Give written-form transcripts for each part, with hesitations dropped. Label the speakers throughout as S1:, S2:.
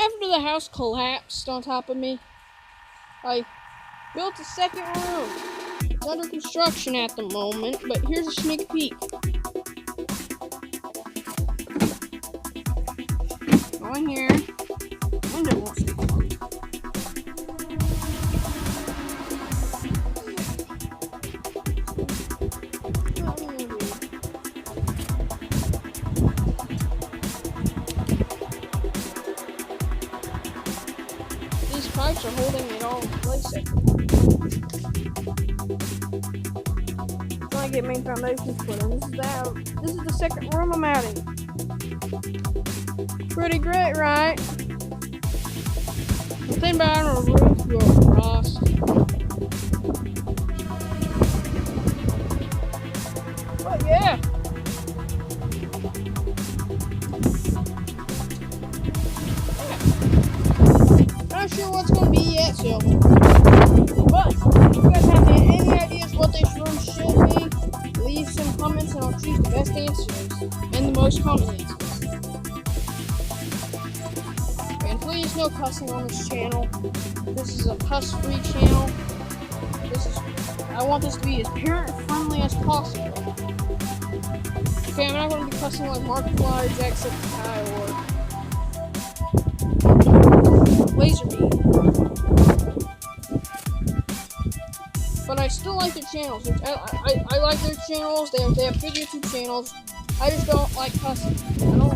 S1: after the house collapsed on top of me, I built a second room. It's under construction at the moment, but here's a sneak peek. Go in here. Window won't stay closed. These pipes are holding it all in place. Trying to get main foundations put in. This is the second room I'm adding. Pretty great, right? The thing about a roof will rust. But yeah. Not sure what's going to be yet, so. But if you guys have any ideas what this room should be, leave some comments and I'll choose the best answers and the most common answers. And please no cussing on this channel. This is a cuss-free channel. I want this to be as parent-friendly as possible. Okay, I'm not going to be cussing like Markiplier, Jacksepticeye, or Laserbeam. But I still like their channels. I like their channels. They have good YouTube channels. I just don't like cussing. I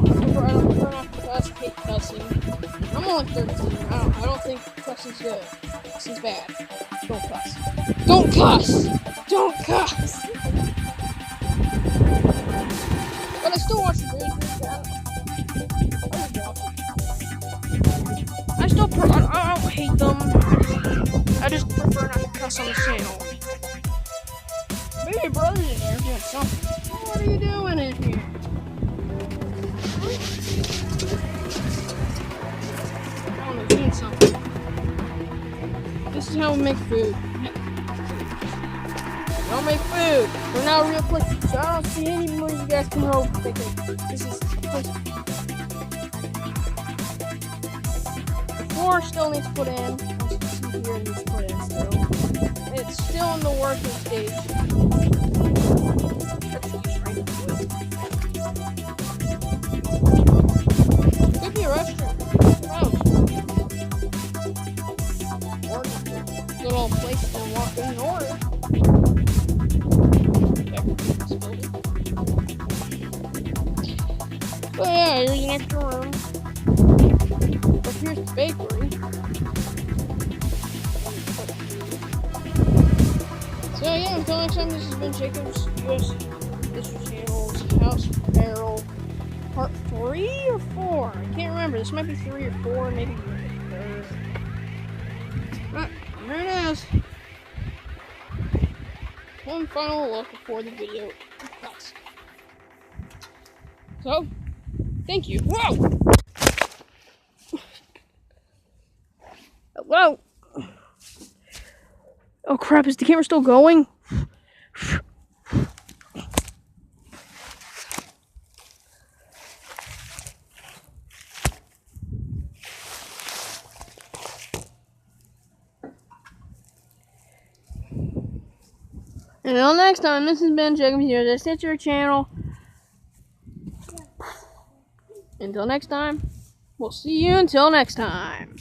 S1: prefer not to cuss. I hate cussing. I'm only 13. I don't think cussing's good. Cussing's bad. Don't cuss. Don't cuss! Don't cuss! But I still watch the videos. I don't hate them. I just prefer not to cuss on the channel. Maybe your brother's in here doing something. What are you doing in here? I don't know, doing something. This is how we make food. Don't make food. We're now real quick, so I don't see any more you guys can hold. This is the floor still needs put in. As you can see here, it needs put in still. It's still in the working stage. Could be a restaurant. Or a little place to walk in and order. But yeah, here's an extra room. But here's the bakery. So yeah, until next time, this has been Jacob's US History Channel's House Barrel Part 3 or 4? I can't remember. This might be 3 or 4, maybe 3. But there it is. One final look before the video cuts. So, thank you. Whoa! Hello! Oh crap, is the camera still going? Until next time, this has been Jacob here, the Stitcher channel. Until next time, we'll see you until next time.